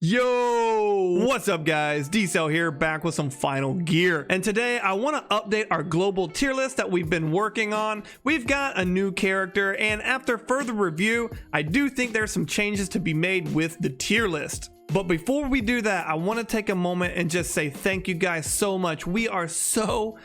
Yo, what's up guys? D-Cell here, back with some final gear. And today I want to update our global tier list that we've been working on. We've got a new character, and after further review, I do think there's some changes to be made with the tier list. But before we do that, I want to take a moment and just say thank you guys so much. We are so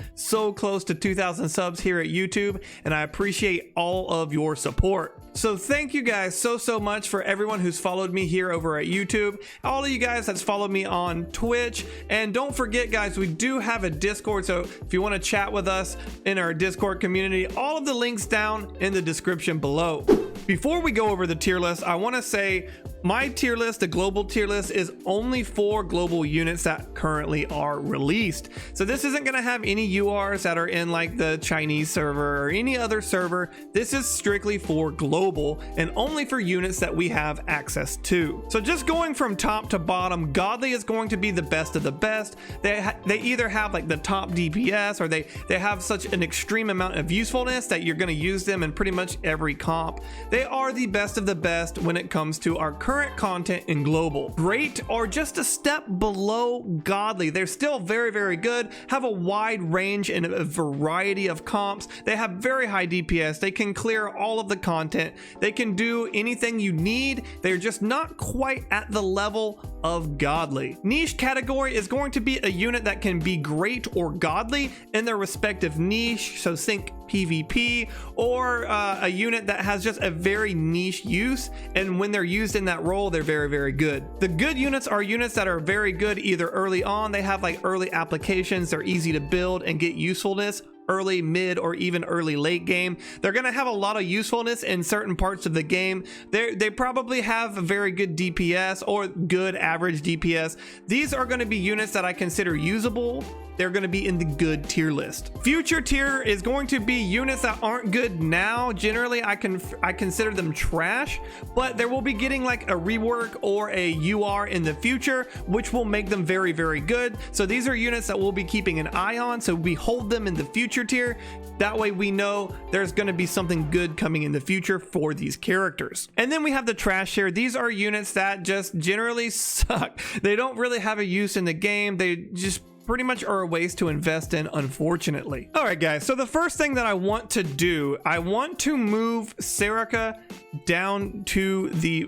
close to 2,000 subs here at YouTube, and I appreciate all of your support. So thank you guys so much for everyone who's followed me here over at YouTube, all of you guys that's followed me on Twitch, and don't forget guys, we do have a Discord, so if you want to chat with us in our Discord community, all of the links down in the description below. Before we go over the tier list, I want to say my tier list, the global tier list, is only for global units that currently are released. So this isn't going to have any URs that are in like the Chinese server or any other server. This is strictly for global and only for units that we have access to. So just going from top to bottom, Godly is going to be the best of the best. They either have like the top DPS, or they have such an extreme amount of usefulness that you're going to use them in pretty much every comp. They are the best of the best when it comes to our current content in global. Great, or just a step below Godly. They're still very good, have a wide range and a variety of comps. They have very high DPS. They can clear all of the content. They can do anything you need. They're just not quite at the level of Godly. Niche category is going to be a unit that can be great or godly in their respective niche, so think PvP, or a unit that has just a very niche use, and when they're used in that role, they're very good. The good units are units that are very good either early on, they have like early applications, they're easy to build and get usefulness early, mid, or even early late game. They're going to have a lot of usefulness in certain parts of the game. They probably have a very good DPS or good average DPS. These are going to be units that I consider usable. They're going to be in the good tier list. Future tier is going to be units that aren't good now. Generally, I consider them trash, but they will be getting like a rework or a UR in the future, which will make them very good. So these are units that we'll be keeping an eye on. So we hold them in the future tier. That way we know there's going to be something good coming in the future for these characters. And then we have the trash tier. These are units that just generally suck. They don't really have a use in the game. They just pretty much are a waste to invest in, unfortunately. All right, guys, so the first thing that I want to do, I want to move Serica down to the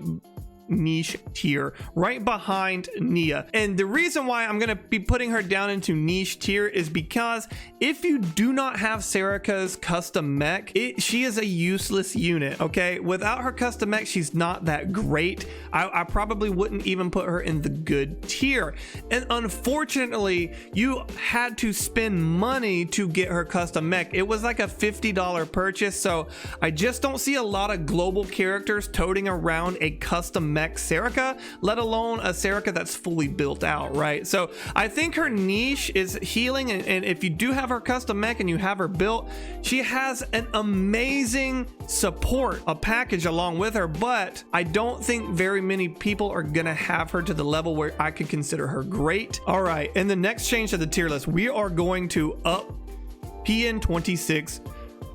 niche tier right behind Nia, and the reason why I'm going to be putting her down into niche tier is because if you do not have Serica's custom mech, she is a useless unit. Okay, without her custom mech, she's not that great. I probably wouldn't even put her in the good tier, and unfortunately you had to spend money to get her custom mech. It was like a $50 purchase, so I just don't see a lot of global characters toting around a custom mech Serica, let alone a Serica that's fully built out, right? So I think her niche is healing, and if you do have her custom mech and you have her built, she has an amazing support, a package along with her, but I don't think very many people are gonna have her to the level where I could consider her great. All right, and the next change to the tier list, we are going to up PN26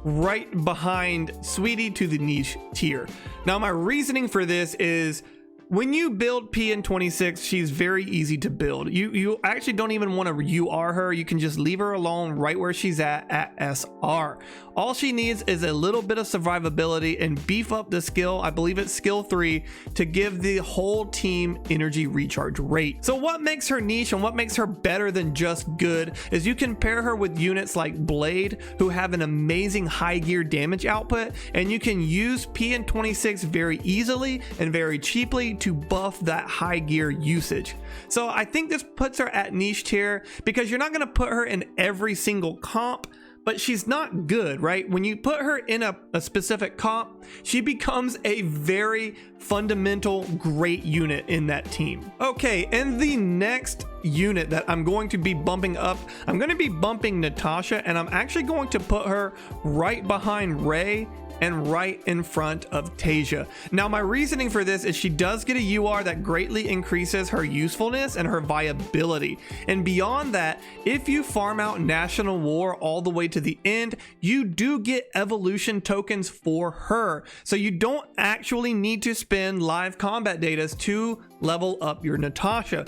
right behind Sweetie to the niche tier. Now my reasoning for this is when you build PN26, she's very easy to build. You actually don't even want to UR her. You can just leave her alone right where she's at SR. All she needs is a little bit of survivability and beef up the skill, I believe it's skill 3, to give the whole team energy recharge rate. So what makes her niche and what makes her better than just good is you can pair her with units like Blade, who have an amazing high gear damage output, and you can use PN26 very easily and very cheaply to buff that high gear usage. So I think this puts her at niche tier because you're not going to put her in every single comp, but she's not good, right? When you put her in a specific comp, she becomes a very fundamental great unit in that team. Okay, and the next unit that I'm going to be bumping up, I'm going to be bumping Natasha, and I'm actually going to put her right behind Ray and right in front of Tasia. Now, my reasoning for this is she does get a UR that greatly increases her usefulness and her viability. And beyond that, if you farm out National War all the way to the end, you do get evolution tokens for her. So you don't actually need to spend live combat data to level up your Natasha.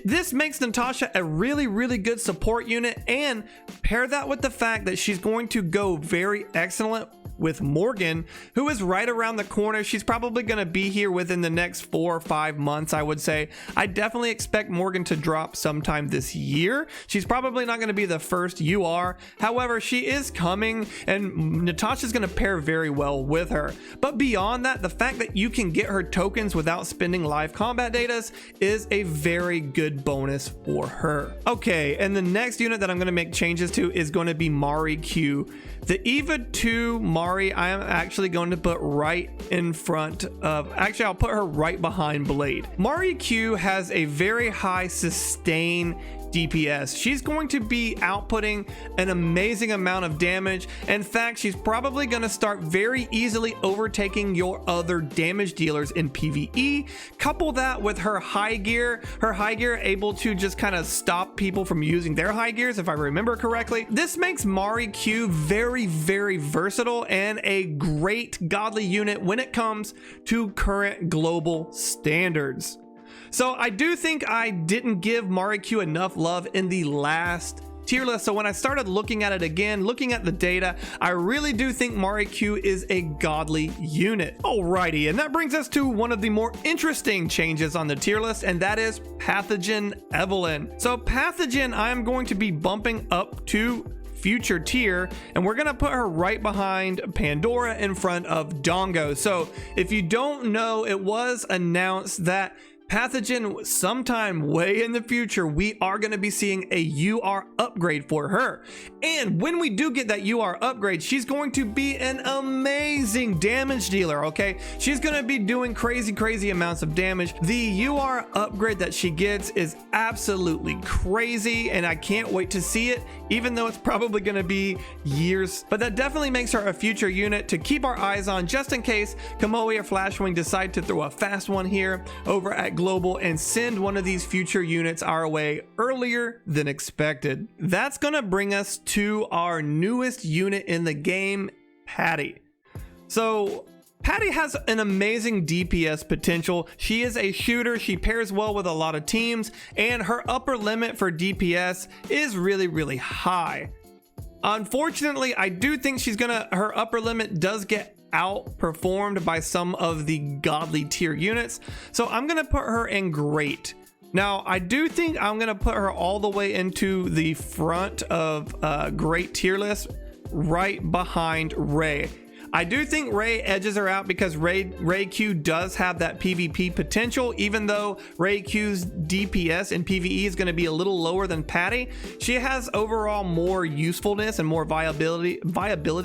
This makes Natasha a really good support unit, and pair that with the fact that she's going to go very excellent with Morgan, who is right around the corner. She's probably going to be here within the next 4 or 5 months, I would say. I definitely expect Morgan to drop sometime this year. She's probably not going to be the first UR. However, she is coming, and Natasha's going to pair very well with her. But beyond that, the fact that you can get her tokens without spending live combat data is a very good bonus for her. Okay, and the next unit that I'm going to make changes to is going to be Mari Q. The EVA 2 Mari, I am actually going to put right in front of, actually I'll put her right behind Blade. Mari Q has a very high sustain DPS. She's going to be outputting an amazing amount of damage. In fact, she's probably going to start very easily overtaking your other damage dealers in PvE. Couple that with her high gear able to just kind of stop people from using their high gears, if I remember correctly. This makes Mari Q very versatile and a great godly unit when it comes to current global standards. So I do think I didn't give Mari Q enough love in the last tier list. So when I started looking at it again, looking at the data, I really do think Mari Q is a godly unit. Alrighty, and that brings us to one of the more interesting changes on the tier list, and that is Pathogen Evelyn. So Pathogen, I'm going to be bumping up to future tier, and we're gonna put her right behind Pandora in front of Dongo. So if you don't know, it was announced that Pathogen, sometime way in the future, we are going to be seeing a UR upgrade for her. And when we do get that UR upgrade, she's going to be an amazing damage dealer, okay? She's going to be doing crazy amounts of damage. The UR upgrade that she gets is absolutely crazy, and I can't wait to see it, even though it's probably going to be years. But that definitely makes her a future unit to keep our eyes on, just in case Kamui or Flashwing decide to throw a fast one here over at Global and send one of these future units our way earlier than expected. That's gonna bring us to our newest unit in the game, Patty. So Patty has an amazing DPS potential. She is a shooter, she pairs well with a lot of teams, and her upper limit for DPS is really high. Unfortunately, I do think her upper limit does get outperformed by some of the godly tier units, so I'm gonna put her in great. Now I do think I'm gonna put her all the way into the front of great tier list, right behind Ray. I do think Ray edges her out because Ray Q does have that PvP potential. Even though Ray Q's DPS in PvE is going to be a little lower than Patty, she has overall more usefulness and more viability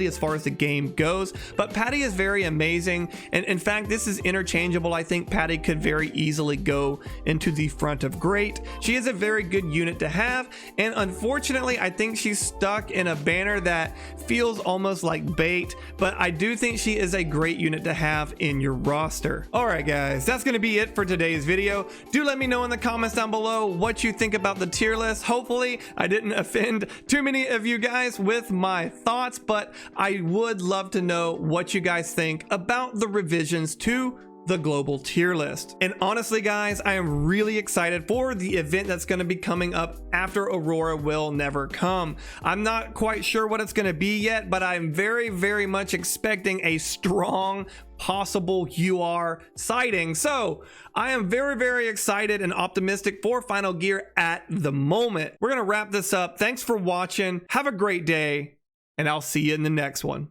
as far as the game goes. But Patty is very amazing, and in fact this is interchangeable. I think Patty could very easily go into the front of great. She is a very good unit to have, and unfortunately I think she's stuck in a banner that feels almost like bait, but I do think she is a great unit to have in your roster. Alright guys, that's going to be it for today's video. Do let me know in the comments down below what you think about the tier list. Hopefully I didn't offend too many of you guys with my thoughts, but I would love to know what you guys think about the revisions to the global tier list. And honestly guys, I am really excited for the event that's going to be coming up after Aurora Will Never Come. I'm not quite sure what it's going to be yet, but I'm very much expecting a strong possible UR sighting. So I am very excited and optimistic for Final Gear at the moment. We're gonna wrap this up. Thanks for watching, have a great day, and I'll see you in the next one.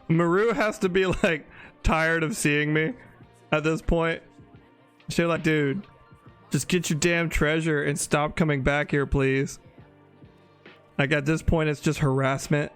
Maru has to be like tired of seeing me at this point. She's like, dude, just get your damn treasure and stop coming back here, please. Like at this point it's just harassment.